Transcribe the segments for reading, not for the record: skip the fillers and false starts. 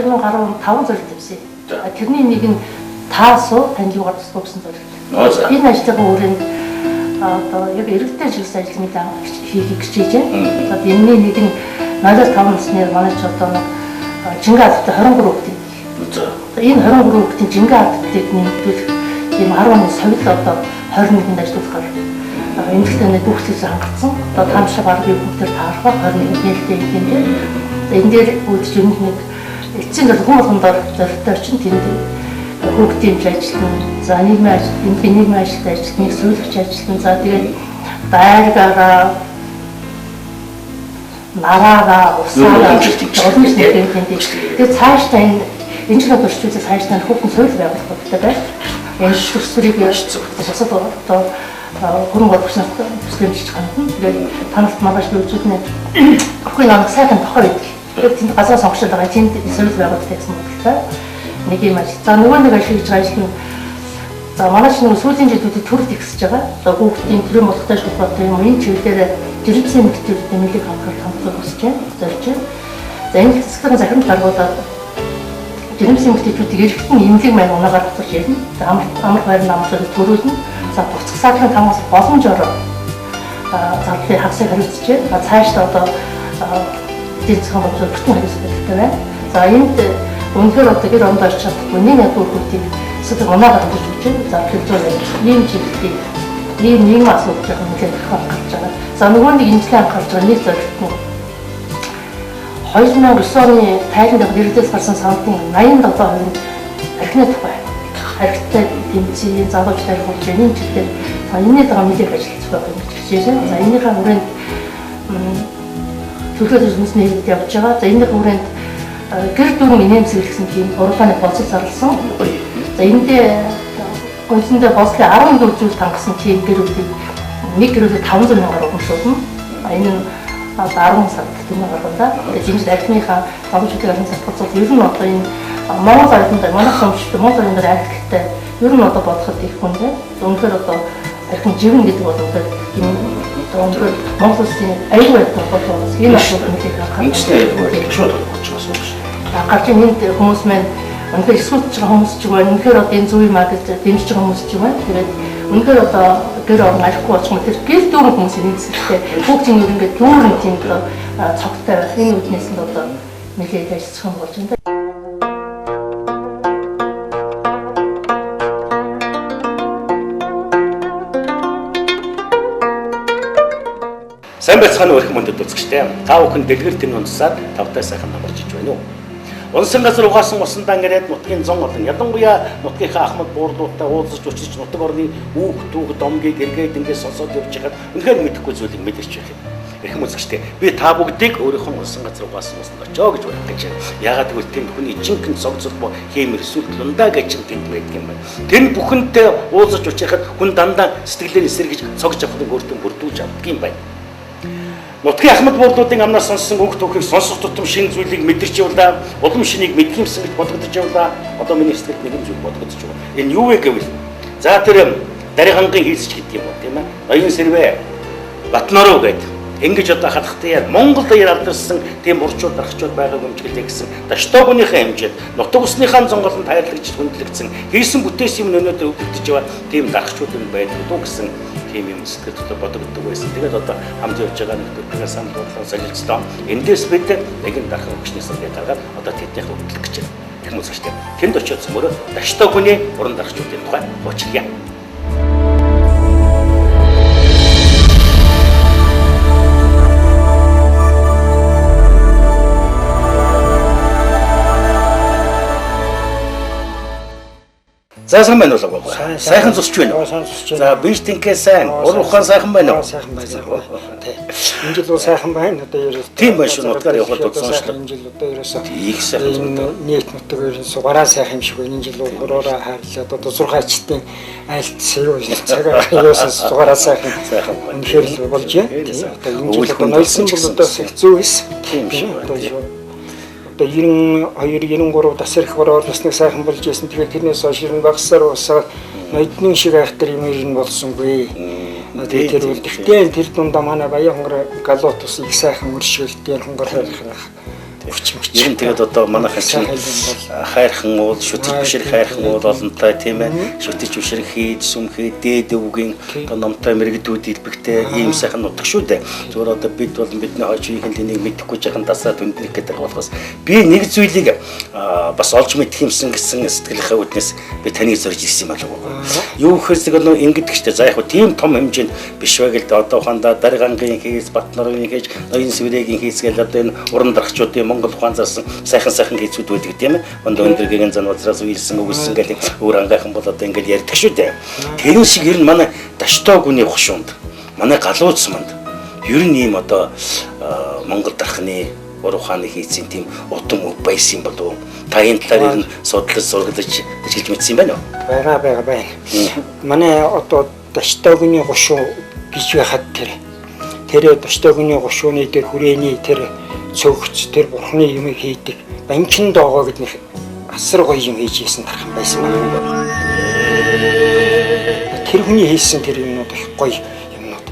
2015 зорилт тавьсан. Тэрний нэг нь таасуу танилуугаар тусгасан зорилт. Энэ ажлын өрөөнд одоо яг эрэгтэй чиглэсэн ажлыг хийх гэж байна. Одоо энэний нэг нь 0-5 насны манай ч одоо жингээ алдтай 23 хүүхдийн. Энэ 23 хүүхдийн жингээ алдтыг нэмэгдүүлэх ийм 10 оны совил одоо 21-нд ажиллуулахаар эмэгтэйний хүүхдээс хангацсан. Одоо таамшаа баг бие бүгдээр таарах 21 нээлттэй юм дээр. Энэ дээр үүдж юм нэг эцсийн хүн болгондоор зорилттой чинь тэнд хүүхдийн ажиллана. За нийгмийн ажилд ажиллах, суулгч ажиллана. За тэгээд байргаараа нараараа усаараа олон зүйлтэй тийм. Тэгээд цаашдаа энэ жил төрчүүлсэн цаашдаа хүүхдийн суурь байгуулах хэрэгтэй байна. Энэ төсвөрийг босоод одоо гурван годсон төсвөмжиж хандна. Тэгээд танарт маргааш үзүүлнэ. Охин намайг сайхан тохоо байдаг. Тэгээд тэнд газар сонгогчд байгаа тэнд суурь байгуулалт гэсэн бодлоо. Нэг юм ажил. За нөгөө нэг ажил хийж байгаа ажил нь за манай ч нэг сүүлийн жилүүдэд төрөлт ихсэж байгаа. Одоо хүүхдийн төрийн бодлоготой шүүхтэй юм энэ чиглэлээр жирэмсэн эмэгтэйчүүд нэмэлт хамгаалах босч байна. Зорж байна. За энэ хэсгээр захирам даргуудаад жирэмсэн эмэгтэйчүүдийг эргэтэн имлэг маань унаагаар авчирч ярина. Амар байр намчлал төрүүлнэ. За буцах садлын хамгаалах боломжоор зарлалын хагасыг хариуцж байна. Цаашдаа одоо эдийн засгийн бодлого бүтэн хариуцах хэрэгтэй байна. За энд үнэхээр одоо гэр онд орч чадахгүй нэг хүүхдийг эсвэл унаагаар авчирч өгч байна. За хэлзүүлээ. Ийм чиглэлийг ийм нэгэн асуудал нэлээд гарч байгаа. За нөгөө нэг эмчилгээ анхаарч байгаа нэг зорилт нь 2009 оны тайланд иргэдээс гарсан саналын 87% архины тухай архитай тэмцээн залууч тарих болж энэ чиглэлээр энэний дараа нэлээд ажиллаж байгаа юм гэж байна. За энийхээ хүрээнд төлөвлөлт хүмүүсний хэрэгт явж байгаа. За энэний хүрээнд гэр дүрэн инээмсэл гэсэн тийм уралдааны болцол зарласан. За эндээ гонцондоо бослын 14 зүйл хангасан тийм гэрүүдийг нэг гэрүүдэд 500 мянгаар өгсөн. Энэ нь 10 сард тийм гаргана. Тэгээд жинхэнэ архиныхаа залуучуудын архины сатгацууд ер нь одоо энэ Монгол арданд манай хүмүүсд Монгол арданд архитай ер нь одоо бодоход их хүнтэй. Үнэхээр одоо архин живэн гэдэг бол үнэхээр энэ одоо Монгол улсын аюул байдал болохоос энэ асуудал нэлээд гаргах. Инженер аюул шууд болж байгаа юм шиг. Гарч энд хүмүүс маань үнэхээр эсвэлж байгаа хүмүүс ч байна. Үнэхээр одоо энэ зөв юм аа гэж дэмжиж байгаа хүмүүс ч байна. Тэгээд үнэхээр одоо гэр орон арахгүй болчихсон тэр гэр дүүрэн хүмүүсийн нэгсэлтэй бүгдийн ер ингээд дүүрэн тийм цогтой энэ үднээс нь одоо нэлээд ажиллах юм болж байна. Сайн байцгаана уу их мөндөд үзэгчтэй. Та бүхэн дэлгэр тэн унсаад тавтай сайхан намарч иж байна уу? Унсан газар угаасан усандаа ингээд нутгийн зон олон ялангуяа нутгийнхаа ахмад буурлуудтай уулзаж учирч нутаг орны үүх түүх домгийг эргээд ингээд сонсоод явж байхад үнэхээр мэдэхгүй зүйлийг мэдэрч байх юм. Эрхэм үзэгчтэй. Би та бүгдийг өөрийнхөө унсан газар угаасан усанд очоо гэж барих гэж байна. Яагаад гэвэл тэнд хүний жинхэнэ цогцолбоо хэмэр эсвэл лундаа гэж тэнд байдаг юм байна. Тэр бүхэнтэй уулзаж учирхад хүн дандаа сэтгэлээр эсэргэж цогж авахыг өөртөө бүрдүүлж авдаг юм байна. Нутгийн ахмад буурлуудын амнаас сонссон үг түүхийг сонсох тутам шинэ зүйлийг мэдэрч явлаа. Улам шинийг мэдх юмсан гэж бодогдож явлаа. Одоо миний сэтгэлд нэгэн зүйл бодогдож байгаа. Энэ юу вэ гэвэл за тэр дариг хангын хийсч гэдэг юм уу тийм ээ. Ноён сэрвэ Батнороо гэдэг. Ингэж одоо хатахтай Монголд алдарсан тийм урчууд дарахчууд байгааг өмчгэлээ гэсэн Даштогныхаа хэмжээд нутаг усныхаа зонголон тайрлагч хүндлэгдсэн хийсэн бүтээсэн юм өнөөдөр өвддөж байгаа тийм дарахчууд юм байдаг дуу гэсэн тийм юм сэтгэлд бодогддог байсан. Тэгээд одоо хамт явж байгаа нөхдөдгөө санал бодлого солилцлоо. Эндээс бид нэгэн дарах өгчний сарыг гаргаад одоо тэднийх өвдлөх гэж байна. Тэм үзэгчтэй. Тэнд очиод цөмөрө Даштогны уран дарахчуудын тухай хуучилъя. За сайн байна уу? Сайхан зусч байна уу? За биш тэнхээ сайн. Уран ухаан сайхан байна уу? Сайхан байна. Энэ жил бол сайхан байна. Одоо ерөөс тийм байна шүү. Нутгаар явхад сонслоо. Энэ жил одоо ерөөс их сайхан зүйл. Нийт нутаг ерөөс сугараа сайхан юм шиг байна. Энэ жил ураараа хайрлаад одоо зургаачтын айлт юу цагаа ерөөс сугараа сайхан үнэхээр л болж байна. Одоо энэ жил одоо ноёлсон бол одоо хэцүү эс. Тийм шүү. Одоо 92-93 тасар их бороор насныг сайхан болж байсан. Тэгэхээр тэрнээс хойш ер нь багсаар усаад ноёдны шиг айхтар юм ер нь болсонгүй. Тэгээд тэр үлдэхтэй тэр дундаа манай баян хонгор галуут ус их сайхан өршөөлтэй хонгор хайх. Ер нь тэгээд одоо манайхан чинь хайрхан уул, шүтэж бишрэх хайрхан уул олонтой тийм ээ. Шүтэж бишрэх хийж, сүмхээ, дээд өвгийн одоо номтой мэрэгдүүд илбэгтэй ийм сайхан нутаг шүү дээ. Зүгээр одоо бид бол бидний хойч үеийн энийг мэдэхгүй жахан дасаа дүндник гэдэг болохоос би нэг зүйлийг бас олж мэдэх юмсан гэсэн сэтгэлийнхээ үүднээс би таныг зорж ирсэн юм болов уу. Юу гэхээр нэг ингэдэг штэ. За яг тийм том хэмжээнд биш байг л одоо ухаандаа Даргангийн хийс, Батнарын хийж, Ноён Сэврэгийн хийс гэл одоо энэ уран дарагчдын Монгол ухаан зарсан сайхан хийцүүд байдаг тийм ээ. Ондоо өндөргийн зан уцраас үйлсэн өгсөн гэл өөр ангайхан бол одоо ингээл ярьдаг шүү дээ. Тэрэн шиг ер нь манай Даштоо гүний хушуунд, манай галууц манд ер нь ийм одоо Монгол дархны ур ухааны хийцэн тийм утам өв байсан болов. Та энэ талаар ер нь судлаж сургалж ажиллаж мэдсэн юм байна уу? Байгаа. Манай одоо Даштоогийн хушуу гэж байхад тэр Даштоогийн хушууны дээр хүрээний тэр цогц тэр бурхны юм хийдэг. Банчин доогоо гэдэг нэг асар гоё юм хийж ийсэн тархан байсан байна. Тэр хүний хийсэн тэр юмнууд их гоё юмнууд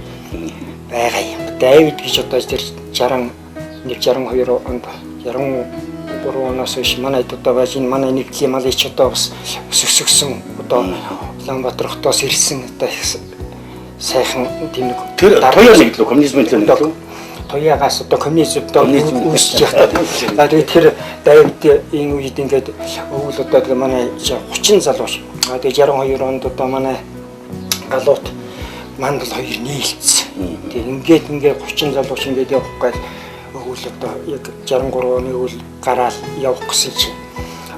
байгаа юм. Давид гэж одоо тэр 62 онд 63 оноос хойш манай одоо байж энэ манай нэгдлийн малыч одоо бас өсөксөн одоо Улаанбаатар хотоос ирсэн одоо сайхан тийм нэг тэр тоёо нэгдлээ коммунизмын төлөө нэгдлээ. Тояагаас одоо коммунизмд үүсэж явахдаа тэгээд тэр Давидын үед ингээд өвөл одоо тэгээ манай 30 залууш. Тэгээд 62 онд одоо манай галуут мандал хоёр нийлцсэн. Тэгээд ингээд 30 залууш ингээд явах гээд өвөл одоо яг 63 оны өвөл гараал явах гэсэн чинь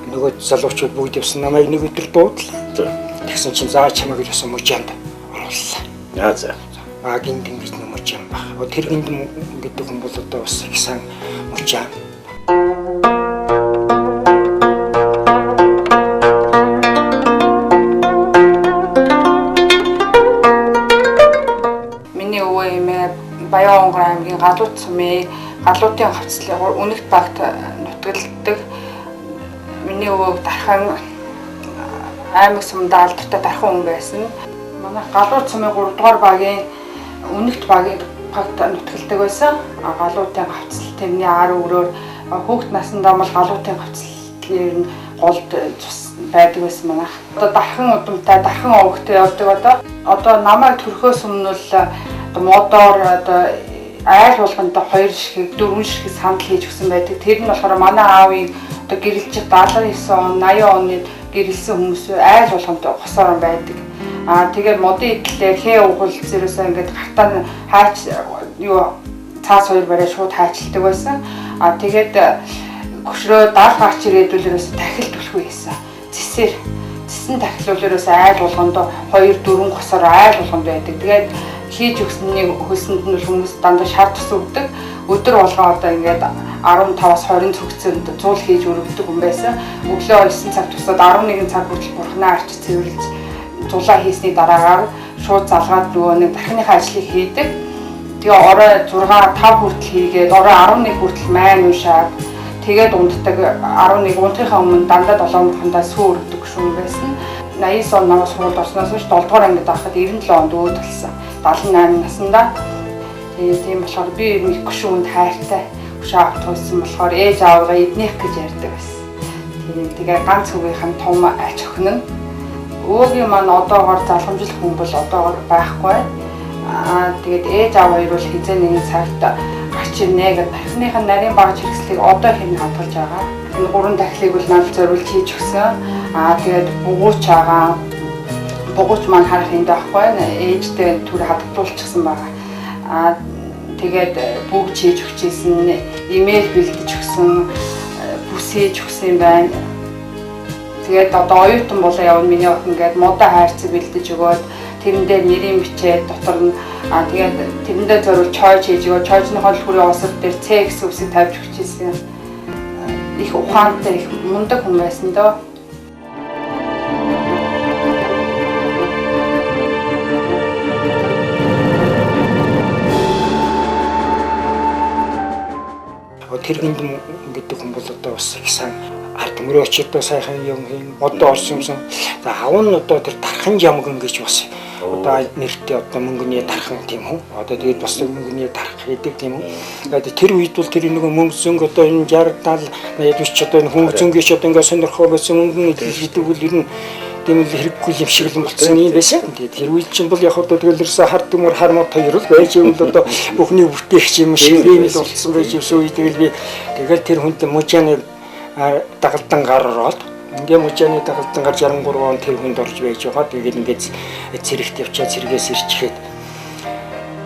нөгөө залуучууд бүгд явсан намайг нэг өдөр дуудлаа. Тэгсэн чинь заа чамайг юусан мужаанд орууллаа. Яа за. Гинтэн гэж нэг мужаан баг. Тэр гинтэн гэдэг хүн бол одоо бас их сайн мужаан. Миний өвөө эмээ Баян-Онгор аймгийн Галууд сумын галуутын хавцлын үнэгт багт нутгалдаг. Миний өвөө дархан аймаг сумдаа алдартай дархан хүн байсан. Манай Галууд сумын 3 дугаар багийн үнэгт багт нутгалдаг байсан. Галуутын хавцл тэрний ар өрөөр хүүхэд насндаа бол галуутын хавцлын голд цус байдаг байсан манай. Одоо дархан удамтай дархан овогтой явдаг одоо намайг төрхөөс өмнө л модоор одоо айл болгондоо 2 ширхэг 4 ширхэг сандал хийж өгсөн байдаг. Тэр нь болохоор манай аавын одоо гэрэлжих 79 он 80 оны гэрэлсэн хүмүүс айл болгондоо хосоор байдаг. Тэгээд модын идлээ хээ угуул зэрэгсээ ингээд гартаа хаач юу цаас хоёр барай шууд хайчилдаг байсан. Тэгээд хөшрөө 70 гарч ирээдүүлээрээс тахил түлхүү хийсэн. Зэсэн тахилуулаарээс айл болгондоо 2 4 госоор айл болгонд байдаг. Тэгээд хийж өгсөний хөлсөнд нь хүмүүс дандаа шар тус өгдөг. Өдөр болгоо одоо ингээд 15-аас 20 цогцөнд зуул хийж өргөдөг хүн байсан. Өглөө 9 цаг тусаад 11 цаг хүртэл бурхнаа арч цэвэрлж зулаа хийсний дараагаар шууд залгаад нөгөө нэг дархныхаа ажлыг хийдэг. Тэгээ орой 6 5 хүртэл хийгээд орой 11 хүртэл майн уушаад тэгээд унддаг 11 унтахынхаа өмнө дандаа 7 мөрхөндөө сүү өргөдөг шүү байсан. 89 он намайг сургуульд орсноос хойш 7 дугаар ангид байхад 97 онд өвд болсон. 78 наснда. Тийм болохоор би мэдгүй шүүнд хайртай хөш авт байсан болохоор ээж аавгаа эднийх гэж ярьдаг байсан. Тэгээ ганц хүүгийнх нь том ач охин нь өвгийн маань одоогоор залхамжлах хүн бол одоогоор байхгүй. Тэгээд ээж аав хоёр бол хизээ нэгэн цагт гарч ирнэ гэдэг тархиных нь нарийн багж хэрэгслийг одоо хэн хадгалж байгаа. Энэ 3 тахлыг бол надад зориулж хийж өгсөн. Тэгээд бугууч байгаа. Бугууч маань харах юм даахгүй. Ээжтэй түр хадгалуулчихсан байгаа. Тэгээд бүгд хийж өгчээсэн, имэйл бэлдэж өгсөн, бүс хийж өгсөн юм байна. Тэгээд одоо оюутан болоо явна миний охин ингээд модоо хайрцаг бэлдэж өгөөд тэрэн дээр нэрийн бичээд дотор нь тэгээд тэрэндээ зориулж чойж хийж өгөө. Чойжныхоо хүрээ усад дээр Ц гэсэн үсийг тавьж өгчээсэн. Их ухаантай их мундаг хүн байсан доо. Тэр гинтэн гэдэг хүн бол одоо бас их сайн ард мөрөөч одоо сайхан юм бодоо орсон юмсан. За аав нь одоо тэр дархан ямган гэж бас одоо нэртэй одоо мөнгөний дархан тийм үү. Одоо тэгээд бас мөнгөний дарах гэдэг тийм үү. Тэгээд тэр үед бол тэр нэг мөнгө зөнгө одоо энэ 60 70 80 одоо энэ хөнгө зөнгөч одоо ингээд сонирхоо байсан мөнгөн гэдэг үл ер нь тийм л хэрэггүй юм шиг л болцсон юм байсан. Тэгээд тэр үед чинь бол яг одоо тэгэл ерөөсө хард төмөр хармат хоёр л байж бол одоо бүхний бүтээгч юм шиг юм л болцсон байж өсөө үед тэгэл би тэгэл тэр хүнд мужааны дагалдан гар ороод ингээ мужааны дагалдан гар 63 он тэр хүнд орж байж байгаа. Тэгээд ингээд цэрэгт явчаа цэргээс ирчихэд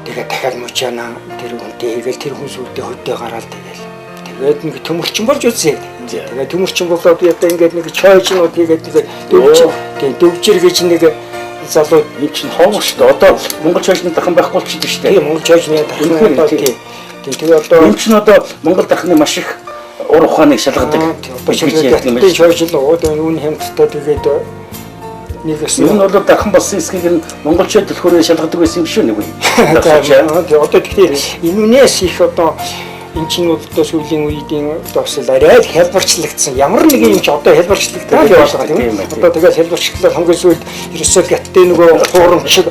тэгээд дахиад мужаана тэр хүнтэй хийгээл тэр хүн сүлдээ хөдөө гараад тэгээд нэг төмөрчин болж үзье. Тэгээд төмөрчин болоод би одоо ингээд нэг чойжнууд хийгээд дөвжир гэж нэг залуу энэ чинь хоомор шүү дээ. Одоо Монгол чойжны дахин байхгүй болчихсон шүү дээ. Тийм Монгол чойжны дахин одоо тийм. Тэгээд одоо энэ чинь одоо Монгол дахины маш их ур ухааныг шалгадаг. Одоо чойжны чойжл уудаг үн хямдтай тэгээд нэгээс энэ бол дахин болсон эсхийг нь монголчууд төлхөөрөө шалгадаг байсан юм шүү нэг үе. Одоо тэгэхээр энүүнээс их одоо энэ чинь одоо сүүлийн үеийн одоо бас арай хэлбэрчлэгдсэн. Ямар нэг юм ч одоо хэлбэрчлэгдээд яваад байгаа тийм үү? Одоо тэгэл хэлбэрчлэлээр хамгийн сүүлд ерөөсөө гяттэй нөгөө хуурамч шиг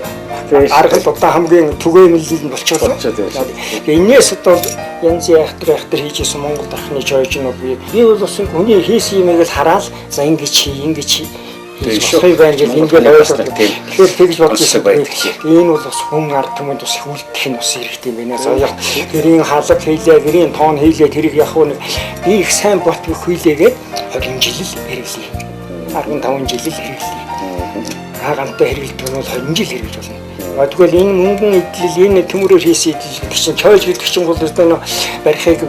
аргал одоо хамгийн түгээмэл нь болчихлоо. Тэгээ энэс одоо янз яхтар хийжсэн Монгол дархны чойжнууд би бол бас хүний хийсэн юмыг л хараад за ингэж хий болохыг байна гэж ингээд ойлгоод тэгэхээр тэгж бодож байсан. Энэ бол бас хүн ард түмэнд бас их үлдэх нь бас хэрэгтэй юм байна. Заяа гэрийн хаалга хийлээ, гэрийн тоон хийлээ тэрийг яг нэг би их сайн бот хүйлээгээд 20 жил хэрэглэе. 15 жил хэрэглэе. Хаагантай хэрэглэдэг нь бол 20 жил хэрэглэж болно. Тэгвэл энэ мөнгөн идэл энэ төмөрөөр хийсэн идэл гэдэг чинь чойж гэдэг чинь бол өстой барихыг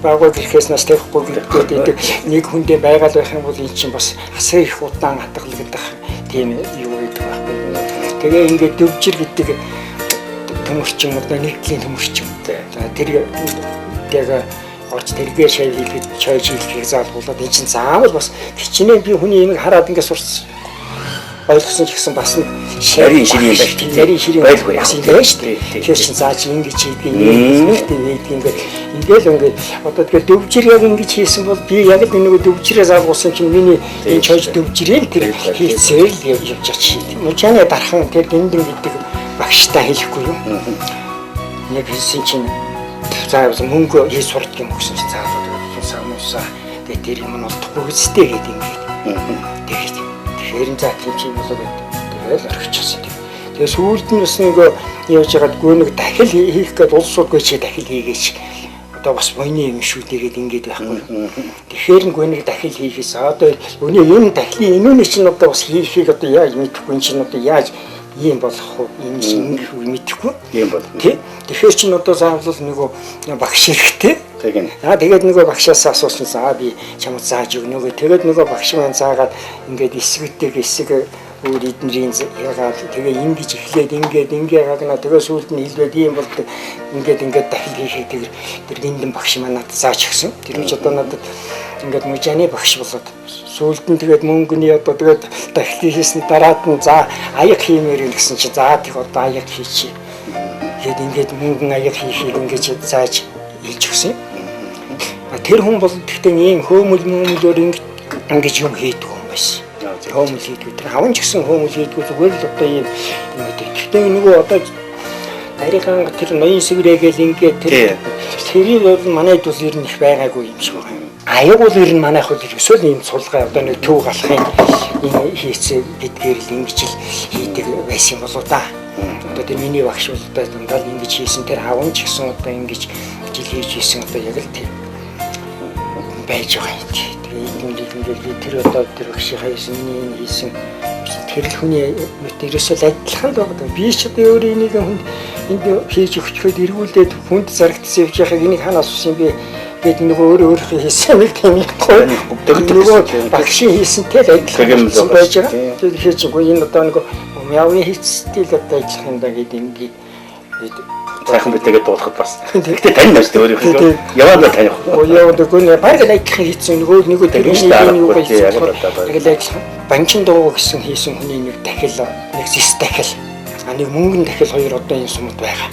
байгуул гэхээс нас тавихгүй гэдэг нэг хүндээ байгаад байх юм бол энэ чинь бас асар их удаан хатгалагдах тийм юу гэдэг байхгүй. Тэгээ ингээд дөвжир гэдэг төмөрчин одоо нэгдлийн төмөрчин. За тэр яг орж тэргээ шав хийлгээд чойж хийлгэхийг заалгуулад энэ чинь заавал бас хичнээн би хүний имийг хараад ингээд сурсан ойлгосон ч гэсэн бас ширийн байлгүй яах юм бэ шүү дээ. Тэгэхээр чинь зааж ингэж хийдэг юм ингээд одоо тэгэхээр дөвжир яг ингэж хийсэн бол би яг л нэг дөвжирээ заалгуулсан чинь миний энэ чойж дөвжирээ тэр хийцээр л явж очив. Мужааны дархан тэр гиндэн гэдэг багштай хэлэхгүй юм. Яг хэлсэн чинь заавал мөнгө хий сурдаг юм гэсэн чинь заавал самуусаа тэгээд тэр юм нь олдохгүй үстэй гэдэг юм гээд. Тэгэхээр за тийм ч юм болоо тэгээд орчихсон тийм. Тэгээ сүүлд нь бас нэг явж байгаад гүнэг дахил хийх гээд улсуудгүй чи дахил хийгээч. Одоо бас моёны юм шүү тэгээд ингэж байхгүй. Тэгэхээр гүнэг дахил хийхээс одоо өний энэ дахлын энүүний чинь одоо бас хийхийг одоо яаж мэдэхгүй энэ чинь одоо яаж ийм болох вэ? Энэ чинь мэдэхгүй. Ийм бол. Тэгэхээр чинь одоо заавал нөгөө багш хэрэгтэй. Тэгээд нөгөө багшаас асуусан за би чамд зааж өгнө. Тэгээд нөгөө багш маань заагаад ингээд эсвэдэг эсэг өөр эднэрийн ягаад тэгээ ингэж эхлээд ингээд гагна тэгээ сүүлд нь хэлбэд ийм бол ингээд дахил хийхэд тэр гиндэн багш маань надад зааж өгсөн. Тэр нь ч одоо надад ингээд мужааны багш болоод сүүлд нь тэгээд мөнгөний одоо тэгээд дахил хийсний дараад нь за аяг хиймээр гэсэн чи за тэг одоо аяг хийчихье. Тэгээд ингээд мөнгөн аяг хийхийг ингээд зааж хэлж өгсөн. Тэр хүн бол гэхдээ ийм хөөмөлөөр ингэж юм хийдэг юм байсан. Хөөмөл хийдэг. Тэр хаван ч гэсэн хөөмөл хийдэг зүгээр л одоо ийм гэхдээ нөгөө одоо нарийнхан тэр ноён сэврээгээл ингээд тэрийг бол манайд бол ер нь их байгаагүй юм шиг байна. Аяг бол ер нь манайх бол өсөөл ийм сулгай одоо нэг төв галахын ийм хийцээ гэдгээр л ингэж л хийдэг байсан юм болоо да. Одоо тэр миний багш бол одоо дандаа ингэж хийсэн тэр хаван ч гэсэн одоо ингэж жил хийж хийсэн одоо яг л тийм байж байгаа юм. Тэгээд ингээд би тэр одоо тэр багшийн хайсан миний хийсэн тэр л хүний ерөөсөө адилхан л байгаа. Би ч одоо өөрөө энийг хүнд энд хийж өгчхөд эргүүлээд хүнд зарагдсан явж байхыг энийг ханаас авсан би гээд нөгөө өөрөө хийсэн нэг тийм байхгүй. Нөгөө багшийн хийсэнтэй л адилхан байж байгаа. Тэгэхээр чи энэ одоо нөгөө мяуны хийцтэй л одоо ажиллах юм да гэдэг ингээд сайхан битээгээд дуулахад бас. Тэгтээ тань маш өөрийнхөө яваад таних. Яваад гоо баг лайкхан хийсэн нөгөө тэрний юу байсан. Яг лайкхан банчин дуу гэсэн хийсэн хүний нэг дахил нэг зис дахил. Нэг мөнгөн дахил хоёр одоо энэ сумд байгаа.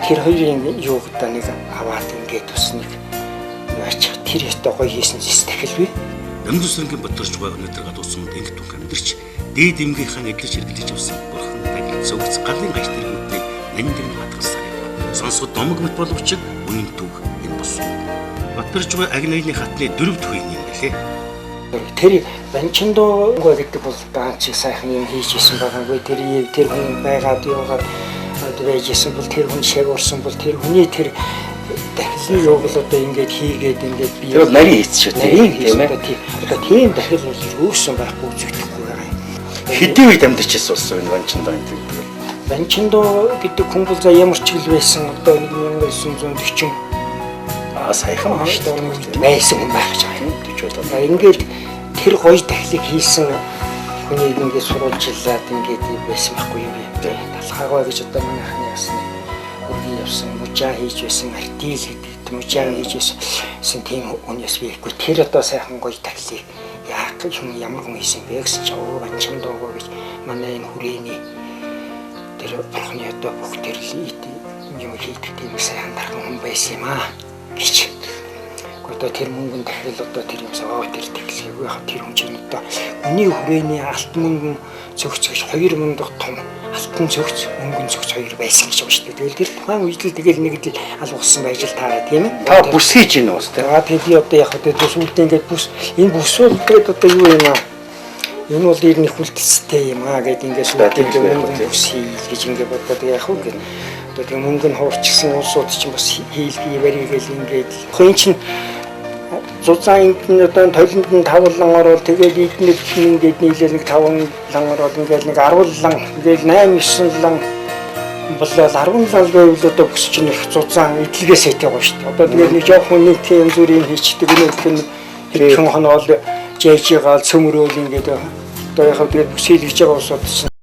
Тэр хоёрын юу гэдэг нэг аваад ингээд бас нэг аачих тэр ёстой гоё хийсэн зүйлс дахилгүй. Намдус сэргийн Батөрч байгаа өнөдөр гадуусан дэнгит түнх амьдарч дээд эмгийнхаа эдлэж хэрэглэж авсан бурхан тагил зөвгц галын гаш тэргүүдийг нандин хатгалсаар яваа. Сонсоход домог мэт боловч үнэн түг энэ босов. Батөрч байгаа агнайны хатны дөрөв төвийн юм байлээ. Тэр Банчиндоо гэдэг бол даанч сайхан юм хийж исэн байгаагүй. Тэр хүн байгаад яваад байжсэн бол тэр хүн шагуулсан бол тэр хүний тэр дахил юу бол одоо ингэж хийгээд ингэж би тэр нарийн хийц шүү тийм ээ. Одоо тийм дахил бол юусэн байхгүй зүтгэхгүй байгаа юм. Хэдийн үед амьдарчсэн болсон энэ Банчиндоо гэдэг. Банчиндоо гэдэг хүн бол за ямар ч хэл байсан одоо 1940 саяхан маш дөрөв байсан юм байх гэж байна. 40 одоо ингээд тэр гоё дахлыг хийсэн хүнийг ингээд сурвалжлаад ингээд байсан байхгүй юу. Талхаагаа гэж одоо манай ханы ясны үргийн явсан мужаа хийж байсан артил гэдэг мужаа хийж байсан тийм хүнээс би ихгүй тэр одоо сайхан гоё дахлыг яах юм ямар хүн хийсэн бэ гэсэн ч Банчиндоо гэж манай энэ хүрээний тэр бурхны одоо бүх төрлийг юм хийдэг тийм сайхан дархан хүн байсан юм аа гэж. Одоо тэр мөнгөн дахил одоо тэр юмсаа тэр тэглэхгүй яхаа тэр хүн чинь одоо үний хүрээний алт мөнгөн зөгч гэж 2000 дахь том алтан зөгч мөнгөн зөгч хоёр байсан гэж байна шүү дээ. Тэгэл тэр тухайн үед л тэгэл нэг л алгуулсан байж л таараа тийм ээ. Та бүс хийж гин уус тийм. Тэгээд би одоо яг одоо сүлдээ ингээд бүс энэ бүс бол тэгээд одоо юу юм аа. Энэ бол ирнэ хүлцтэй юм аа гэдэг ингээд сүлдээ мөнгөн бүс хийл гэж ингээд бодоод яах вэ гэх. Одоо тийм мөнгөн хуурчсан улсууд чинь бас хийл хийвэрийгэл ингээд хин чинь зузаан одоо тойлонд нь 5 лан орвол тэгээд эднэр ингээд нийлээ нэг 5 лан орвол ингээд нэг 10 лан ингээд 8 9 лан болоод 10 лан байвал одоо бүс чинь их зузаан эдлэгээс хийдэг байгаа шүү дээ. Одоо тэгээд нэг жоохон нэг тийм зүрийн хийчдэг нэг хэдхэн хоноол жийжгаал цөмрөөл ингээд одоо яг тэгээд бүс хийлгэж байгаа улсууд чинь